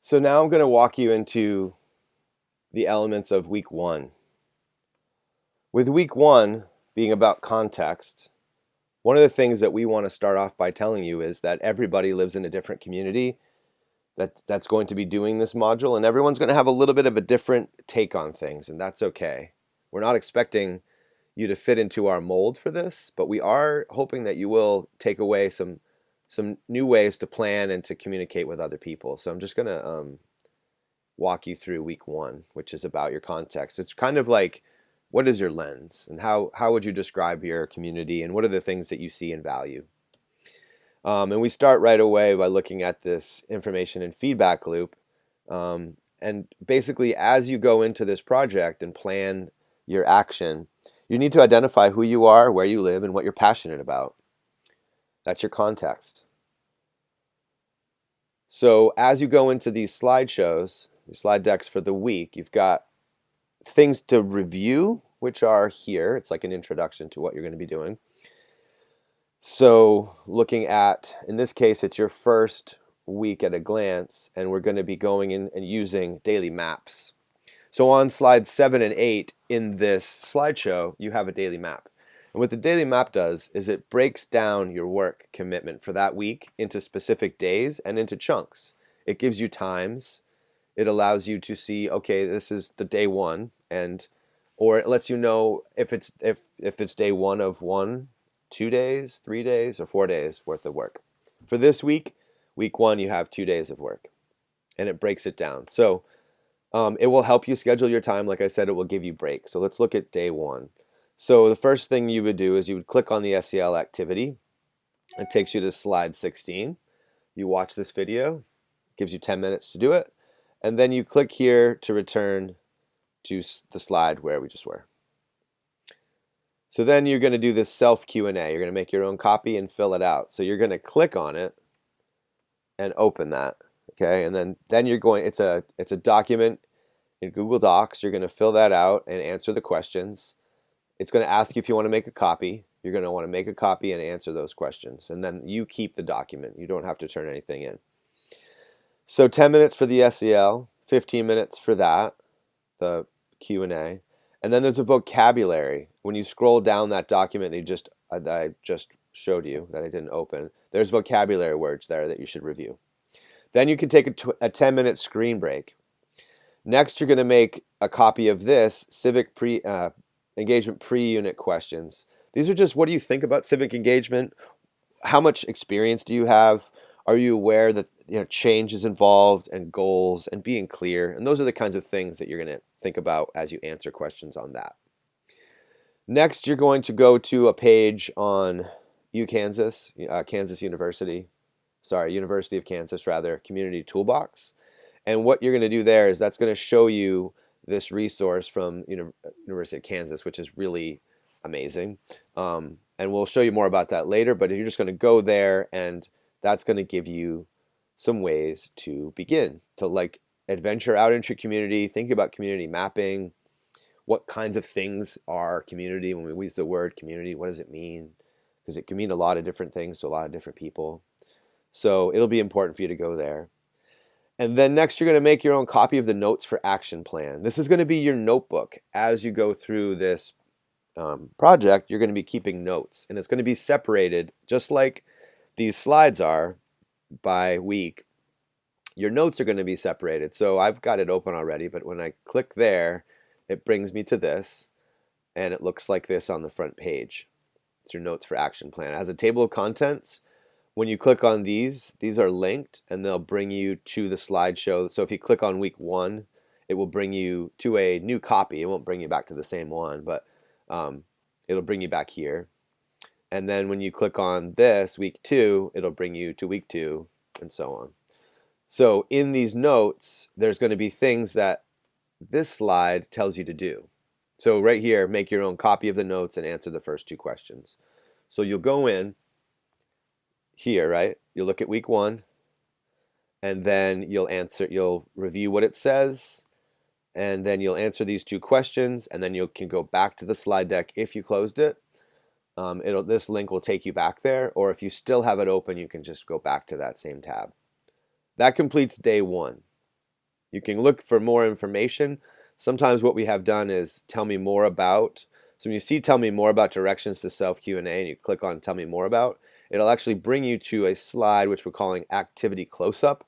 So now I'm going to walk you into the elements of week one. With week one being about context, one of the things that we want to start off by telling you is that everybody lives in a different community that's going to be doing this module, and everyone's going to have a little bit of a different take on things, and that's okay. We're not expecting you to fit into our mold for this, but we are hoping that you will take away some new ways to plan and to communicate with other people. So I'm just going to walk you through week one, which is about your context. It's kind of like, what is your lens, and how would you describe your community, and what are the things that you see and value? And we start right away by looking at this information and feedback loop. And basically, as you go into this project and plan your action, you need to identify who you are, where you live, and what you're passionate about. That's your context. So as you go into these slideshows, these slide decks for the week, you've got things to review, which are here. It's like an introduction to what you're going to be doing. So looking at, in this case, it's your first week at a glance, and we're going to be going in and using daily maps. So on slides 7 and 8 in this slideshow, you have a daily map. And what the daily map does is it breaks down your work commitment for that week into specific days and into chunks. It gives you times. It allows you to see, okay, this is the day one, or it lets you know if it's day one of 1, 2 days, 3 days, or 4 days worth of work. For this week, week one, you have 2 days of work, and it breaks it down. So it will help you schedule your time. Like I said, it will give you breaks. So let's look at day one. So the first thing you would do is you would click on the SEL activity. It takes you to slide 16. You watch this video, it gives you 10 minutes to do it, and then you click here to return to the slide where we just were. So then you're going to do this self Q&A. You're going to make your own copy and fill it out. So you're going to click on it and open that. Okay, and then you're going. It's a document in Google Docs. You're going to fill that out and answer the questions. It's going to ask you if you want to make a copy. You're going to want to make a copy and answer those questions, and then you keep the document. You don't have to turn anything in. So 10 minutes for the SEL, 15 minutes for that, the Q&A. And then there's a vocabulary. When you scroll down that document that I just showed you, that I didn't open, there's vocabulary words there that you should review. Then you can take a 10-minute screen break. Next, you're going to make a copy of this Civic engagement pre-unit questions. These are just, what do you think about civic engagement? How much experience do you have? Are you aware that change is involved, and goals, and being clear? And those are the kinds of things that you're going to think about as you answer questions on that. Next, you're going to go to a page on University of Kansas, Community Toolbox. And what you're going to do there is that's going to show you this resource from University of Kansas, which is really amazing. And we'll show you more about that later, but you're just going to go there, and that's going to give you some ways to begin to adventure out into your community, think about community mapping. What kinds of things are community? When we use the word community, what does it mean? Because it can mean a lot of different things to a lot of different people. So it'll be important for you to go there. And then next, you're going to make your own copy of the notes for action plan. This is going to be your notebook. As you go through this project, you're going to be keeping notes, and it's going to be separated just like these slides are by week. Your notes are going to be separated. So I've got it open already, but when I click there, it brings me to this, and it looks like this on the front page. It's your notes for action plan. It has a table of contents. When you click on these are linked, and they'll bring you to the slideshow. So if you click on week one, it will bring you to a new copy. It won't bring you back to the same one, but it'll bring you back here. And then when you click on this, week 2, it'll bring you to week 2, and so on. So in these notes, there's going to be things that this slide tells you to do. So right here, make your own copy of the notes and answer the first 2 questions. So you'll go in here, right? You'll look at week 1, and then you'll review what it says, and then you'll answer these 2 questions, and then you can go back to the slide deck if you closed it. This link will take you back there, or if you still have it open, you can just go back to that same tab. That completes day 1. You can look for more information. Sometimes what we have done is tell me more about. So when you see tell me more about directions to self Q&A and you click on tell me more about, it'll actually bring you to a slide which we're calling activity close-up,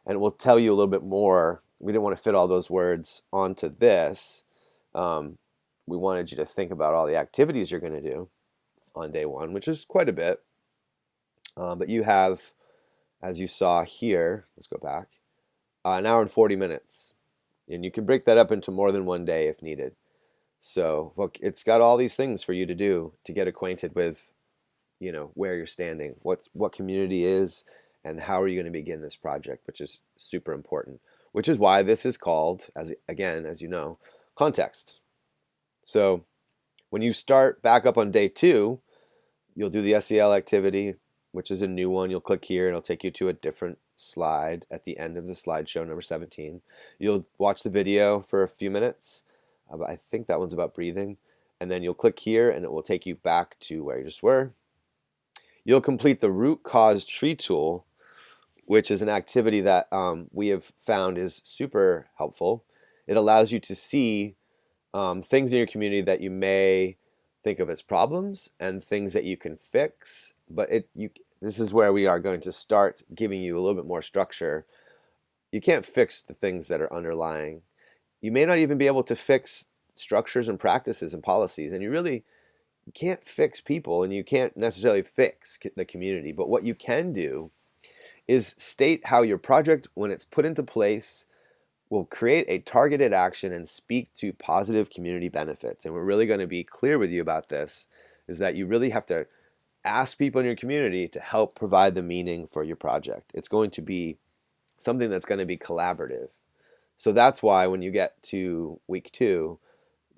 and it will tell you a little bit more. We didn't want to fit all those words onto this. We wanted you to think about all the activities you're going to do on day one, which is quite a bit. But you have, as you saw here, let's go back, an hour and 40 minutes. And you can break that up into more than one day if needed. So look, it's got all these things for you to do to get acquainted with, where you're standing, what community is, and how are you going to begin this project, which is super important. Which is why this is called, as you know, context. So when you start back up on day 2, you'll do the SEL activity, which is a new one. You'll click here and it'll take you to a different slide at the end of the slideshow, number 17. You'll watch the video for a few minutes. I think that one's about breathing. And then you'll click here and it will take you back to where you just were. You'll complete the root cause tree tool, which is an activity that we have found is super helpful. It allows you to see things in your community that you may think of as problems and things that you can fix. But this is where we are going to start giving you a little bit more structure. You can't fix the things that are underlying. You may not even be able to fix structures and practices and policies, and you can't fix people, and you can't necessarily fix the community. But what you can do is state how your project, when it's put into place, will create a targeted action and speak to positive community benefits. And we're really going to be clear with you about this, is that you really have to ask people in your community to help provide the meaning for your project. It's going to be something that's going to be collaborative. So that's why when you get to week 2,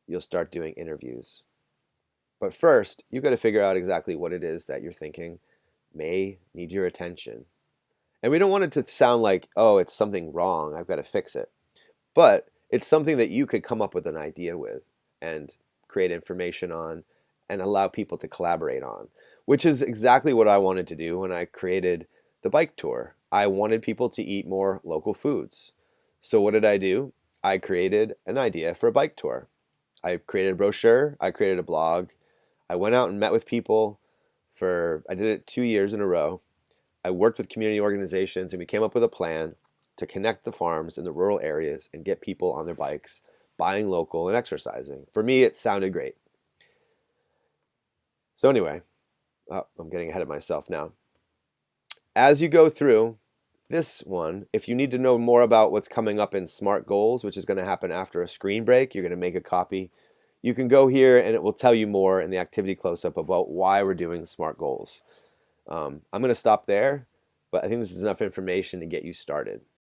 you'll start doing interviews. But first, you've got to figure out exactly what it is that you're thinking may need your attention. And we don't want it to sound like, oh, it's something wrong, I've got to fix it. But it's something that you could come up with an idea with and create information on and allow people to collaborate on, which is exactly what I wanted to do when I created the bike tour. I wanted people to eat more local foods. So what did I do? I created an idea for a bike tour. I created a brochure, I created a blog, I went out and met with people I did it 2 years in a row. I worked with community organizations and we came up with a plan to connect the farms in the rural areas and get people on their bikes, buying local and exercising. For me, it sounded great. So anyway, I'm getting ahead of myself now. As you go through this one, if you need to know more about what's coming up in SMART goals, which is going to happen after a screen break, you're going to make a copy. You can go here and it will tell you more in the activity close-up about why we're doing SMART goals. I'm going to stop there, but I think this is enough information to get you started.